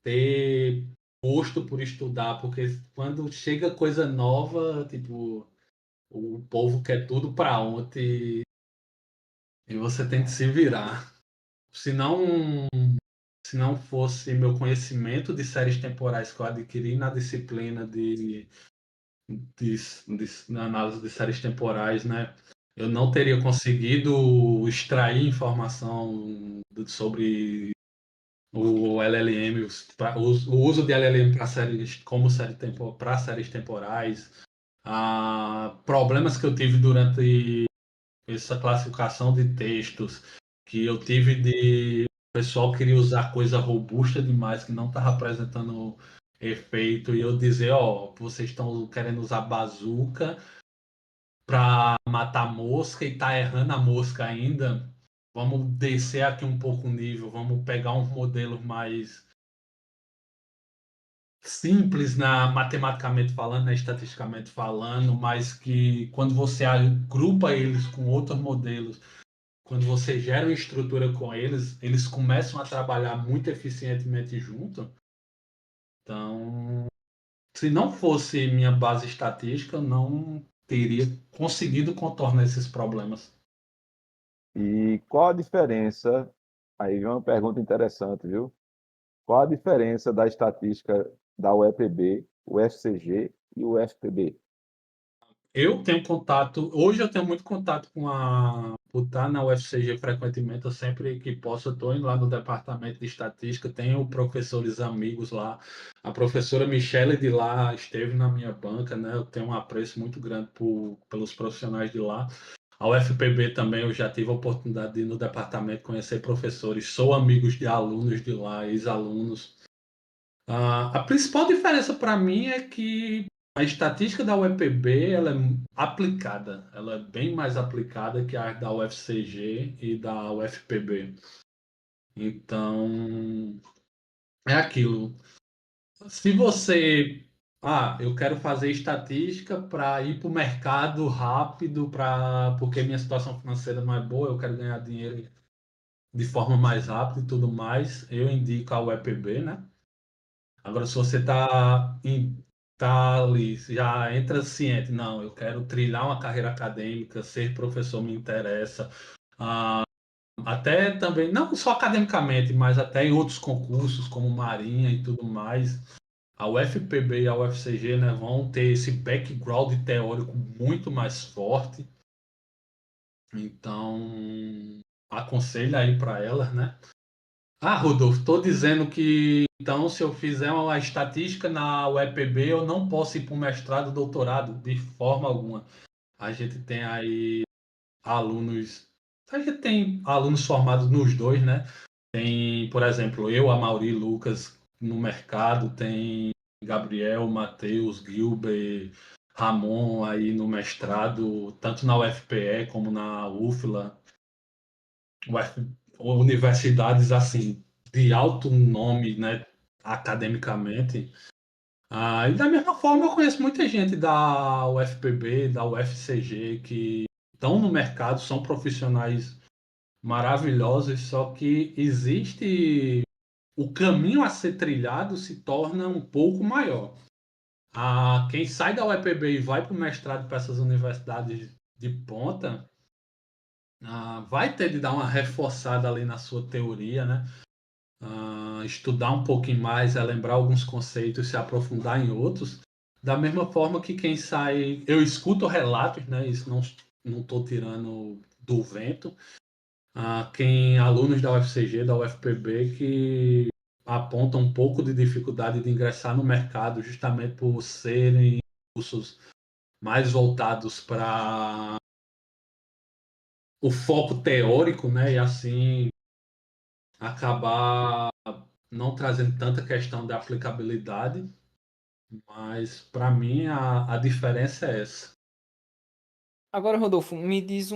ter gosto por estudar, porque quando chega coisa nova, tipo, o povo quer tudo para ontem e você tem que se virar. Se não se não fosse meu conhecimento de séries temporais que eu adquiri na disciplina de na análise de séries temporais, né? Eu não teria conseguido extrair informação sobre o LLM, o uso de LLM para séries, para séries temporais, problemas que eu tive durante essa classificação de textos, que eu tive de o pessoal queria usar coisa robusta demais que não estava apresentando efeito, e eu dizer, ó, vocês estão querendo usar bazuca para matar mosca e tá errando a mosca ainda. Vamos descer aqui um pouco o nível, vamos pegar um modelo mais simples matematicamente falando, estatisticamente falando, mas que quando você agrupa eles com outros modelos, quando você gera uma estrutura com eles, eles começam a trabalhar muito eficientemente junto. Então, se não fosse minha base estatística, eu não teria conseguido contornar esses problemas. E qual a diferença? Aí vem uma pergunta interessante, viu? Qual a diferença da estatística da UEPB, o FCG e o FPB? Eu tenho contato, hoje eu tenho muito contato por estar na UFCG frequentemente, eu sempre que posso, eu estou indo lá no departamento de estatística, tenho professores amigos lá, a professora Michele de lá esteve na minha banca, né? Eu tenho um apreço muito grande pelos profissionais de lá. A UFPB também eu já tive a oportunidade de ir no departamento conhecer professores, sou amigos de alunos de lá, ex-alunos. A principal diferença para mim é que a estatística da UEPB ela é aplicada, ela é bem mais aplicada que a da UFCG e da UFPB. Então, é aquilo. Se você, eu quero fazer estatística para ir para o mercado rápido, porque minha situação financeira não é boa, eu quero ganhar dinheiro de forma mais rápida e tudo mais, eu indico a UEPB, né? Agora, se você tá ali, já entra ciente, não, eu quero trilhar uma carreira acadêmica, ser professor me interessa, até também, não só academicamente, mas até em outros concursos, como Marinha e tudo mais, a UFPB e a UFCG, né, vão ter esse background teórico muito mais forte, então aconselho aí para elas, né? Rodolfo, estou dizendo que então se eu fizer uma estatística na UEPB, eu não posso ir para o mestrado, doutorado, de forma alguma. A gente tem aí alunos, a gente tem alunos formados nos dois, né? Tem, por exemplo, eu, Amaury, Lucas no mercado, tem Gabriel, Matheus, Gilber, Ramon aí no mestrado, tanto na UFPE como na UFLA. Universidades assim de alto nome, né, academicamente. E da mesma forma eu conheço muita gente da UFPB, da UFCG que estão no mercado, são profissionais maravilhosos, só que existe o caminho a ser trilhado se torna um pouco maior. Quem sai da UEPB e vai para o mestrado para essas universidades de ponta, vai ter de dar uma reforçada ali na sua teoria, né? Estudar um pouquinho mais, lembrar alguns conceitos, se aprofundar em outros. Da mesma forma que quem sai, eu escuto relatos, né? Isso não estou tirando do vento. Alunos da UFCG, da UFPB, que apontam um pouco de dificuldade de ingressar no mercado, justamente por serem cursos mais voltados para o foco teórico, né? E assim acabar não trazendo tanta questão de aplicabilidade, mas para mim a diferença é essa. Agora, Rodolfo, me diz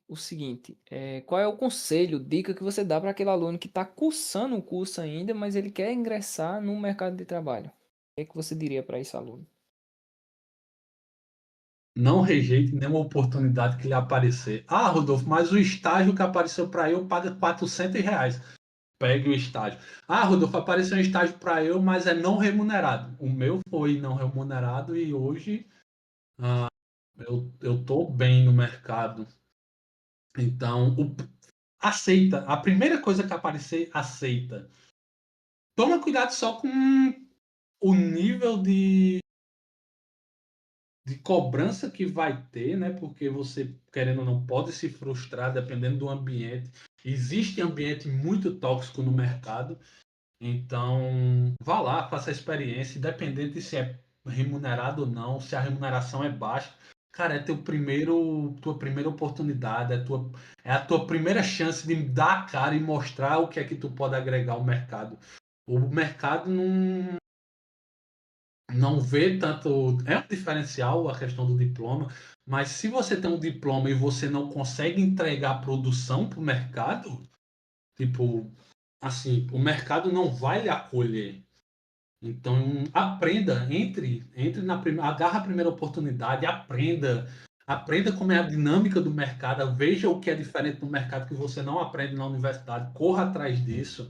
o seguinte, qual é o conselho, dica que você dá para aquele aluno que está cursando o curso ainda, mas ele quer ingressar no mercado de trabalho? O que é que você diria para esse aluno? Não rejeite nenhuma oportunidade que lhe aparecer. Rodolfo, mas o estágio que apareceu para eu paga R$ 400. Pegue o estágio. Rodolfo, apareceu um estágio para eu, mas é não remunerado. O meu foi não remunerado e hoje eu estou bem no mercado. Então, aceita. A primeira coisa que aparecer, aceita. Toma cuidado só com o nível de cobrança que vai ter, né? Porque você, querendo ou não, pode se frustrar dependendo do ambiente. Existe ambiente muito tóxico no mercado, então vá lá, faça a experiência, independente se é remunerado ou não, se a remuneração é baixa. Cara, é tua primeira oportunidade, é a tua primeira chance de dar a cara e mostrar o que é que tu pode agregar ao mercado. O mercado não vê tanto. É um diferencial a questão do diploma, mas se você tem um diploma e você não consegue entregar produção para o mercado, tipo, assim, o mercado não vai lhe acolher. Então, aprenda, entre na primeira, agarra a primeira oportunidade, aprenda como é a dinâmica do mercado, veja o que é diferente no mercado que você não aprende na universidade, corra atrás disso.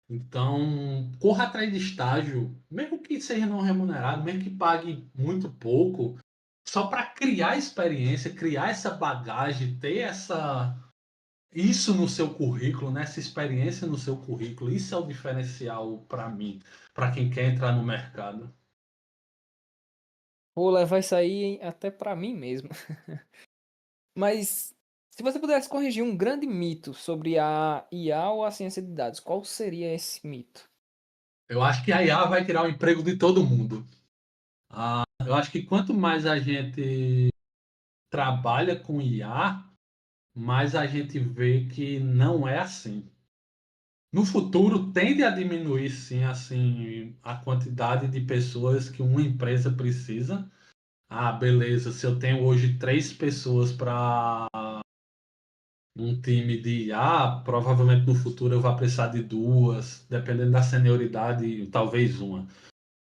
Então, corra atrás de estágio, mesmo que seja não remunerado, mesmo que pague muito pouco, só para criar experiência, criar essa bagagem, ter isso no seu currículo, né? Essa experiência no seu currículo. Isso é o diferencial para mim, para quem quer entrar no mercado. Vou levar isso aí até pra mim mesmo. Mas se você pudesse corrigir um grande mito sobre a IA ou a ciência de dados, qual seria esse mito? Eu acho que a IA vai tirar o emprego de todo mundo. Eu acho que quanto mais a gente trabalha com IA, mais a gente vê que não é assim. No futuro tende a diminuir sim assim a quantidade de pessoas que uma empresa precisa. Ah, beleza, se eu tenho hoje 3 pessoas para um time de IA, provavelmente no futuro eu vou precisar de 2, dependendo da senioridade, talvez uma.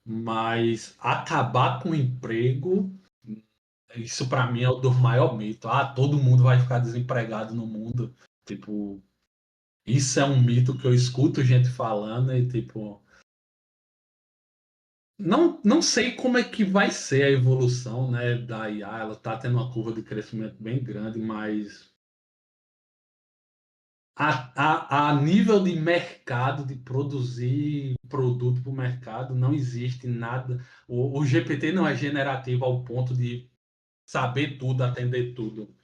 Mas acabar com o emprego, isso para mim é o do maior mito. Ah, todo mundo vai ficar desempregado no mundo. Tipo, isso é um mito que eu escuto gente falando e tipo, não sei como é que vai ser a evolução, né, da IA. Ela está tendo uma curva de crescimento bem grande, mas a nível de mercado, de produzir produto para o mercado, não existe nada. O GPT não é generativo ao ponto de saber tudo, atender tudo.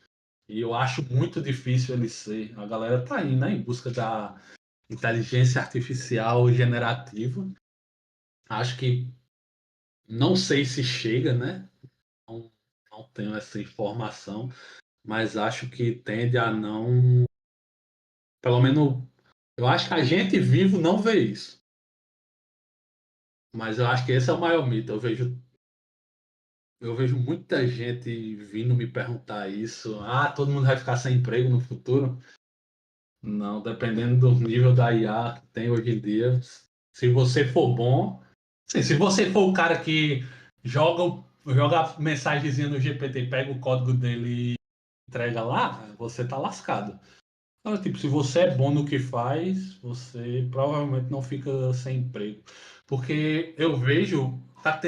E eu acho muito difícil ele ser. A galera está aí, né, em busca da inteligência artificial generativa. Acho que não sei se chega, né? Não, não tenho essa informação, mas acho que tende a não. Pelo menos, eu acho que a gente vivo não vê isso. Mas eu acho que esse é o maior mito. Eu vejo muita gente vindo me perguntar isso. Ah, todo mundo vai ficar sem emprego no futuro? Não, dependendo do nível da IA que tem hoje em dia. Se você for bom, sim, se você for o cara que joga mensagenzinha no GPT, pega o código dele e entrega lá, você tá lascado. Então, tipo, se você é bom no que faz, você provavelmente não fica sem emprego. Porque eu vejo, tá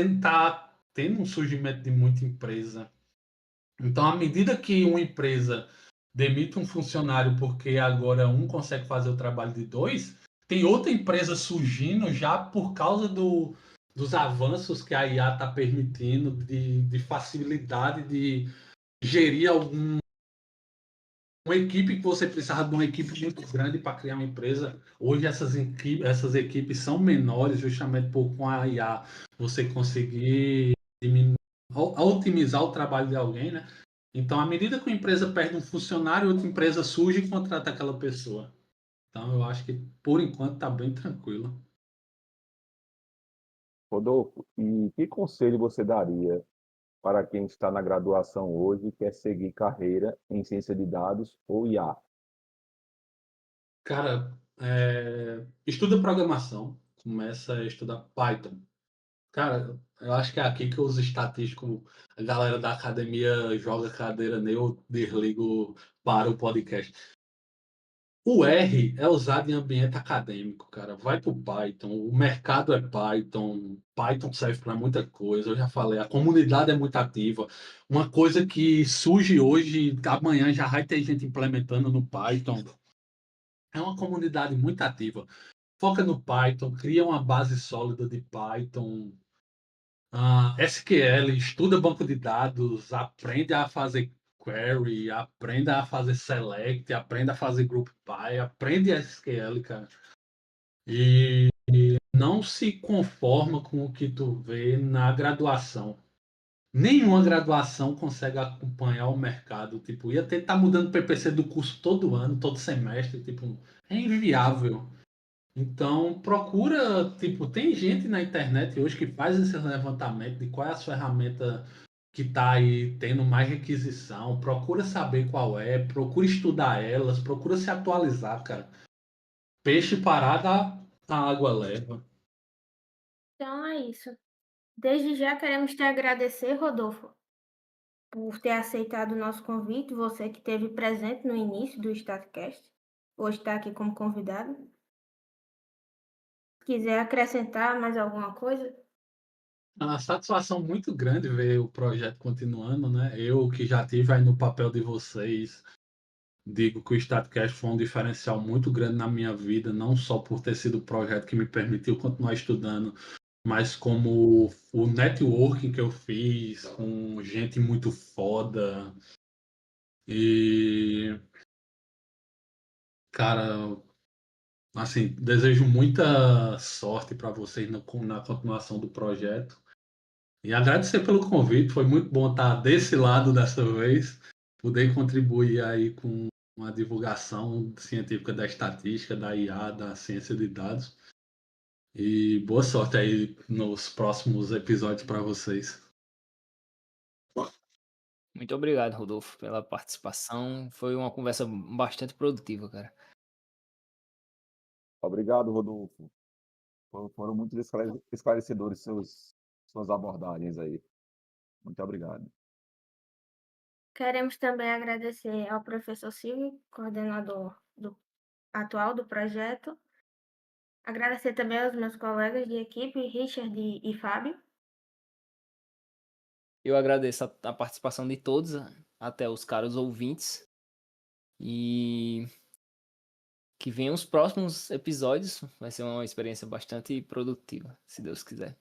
tendo um surgimento de muita empresa. Então, à medida que uma empresa demite um funcionário porque agora um consegue fazer o trabalho de dois, tem outra empresa surgindo já por causa dos avanços que a IA está permitindo, de facilidade de gerir uma equipe que você precisava de uma equipe muito grande para criar uma empresa. Hoje essas equipes são menores justamente por com a IA você conseguir otimizar o trabalho de alguém, né? Então, à medida que uma empresa perde um funcionário, outra empresa surge e contrata aquela pessoa. Então, eu acho que por enquanto está bem tranquilo. Rodolfo, e que conselho você daria para quem está na graduação hoje e quer seguir carreira em ciência de dados ou IA? Cara, estuda programação, começa a estudar Python. Cara, eu acho que é aqui que os estatísticos, a galera da academia joga cadeira nele, eu desligo para o podcast. O R é usado em ambiente acadêmico, cara. Vai pro Python, o mercado é Python, Python serve para muita coisa. Eu já falei, a comunidade é muito ativa. Uma coisa que surge hoje, amanhã já vai ter gente implementando no Python. É uma comunidade muito ativa. Foca no Python, cria uma base sólida de Python. SQL, estuda banco de dados, aprende a fazer query, aprenda a fazer select, aprenda a fazer group by, aprende SQL, cara. E não se conforma com o que tu vê na graduação. Nenhuma graduação consegue acompanhar o mercado. Tipo, ia ter que estar mudando o PPC do curso todo ano, todo semestre. Tipo, é inviável. Então, procura. Tipo, tem gente na internet hoje que faz esse levantamento de qual é a ferramenta que está aí tendo mais requisição. Procura saber qual é, procura estudar elas, procura se atualizar, cara. Peixe parado, a água leva. Então é isso. Desde já queremos te agradecer, Rodolfo, por ter aceitado o nosso convite, você que esteve presente no início do StatCast, hoje está aqui como convidado. Se quiser acrescentar mais alguma coisa? É uma satisfação muito grande ver o projeto continuando, né? Eu que já tive aí no papel de vocês, digo que o StatCast foi um diferencial muito grande na minha vida, não só por ter sido o projeto que me permitiu continuar estudando, mas como o networking que eu fiz com gente muito foda. E, cara, assim, desejo muita sorte para vocês na continuação do projeto. E agradecer pelo convite, foi muito bom estar desse lado dessa vez, poder contribuir aí com a divulgação científica da estatística, da IA, da ciência de dados. E boa sorte aí nos próximos episódios para vocês. Muito obrigado, Rodolfo, pela participação. Foi uma conversa bastante produtiva, cara. Obrigado, Rodolfo. Foram muito esclarecedores suas abordagens aí. Muito obrigado. Queremos também agradecer ao professor Silvio, coordenador atual do projeto. Agradecer também aos meus colegas de equipe, Richard e Fábio. Eu agradeço a participação de todos, até os caros ouvintes. E que venham os próximos episódios. Vai ser uma experiência bastante produtiva, se Deus quiser.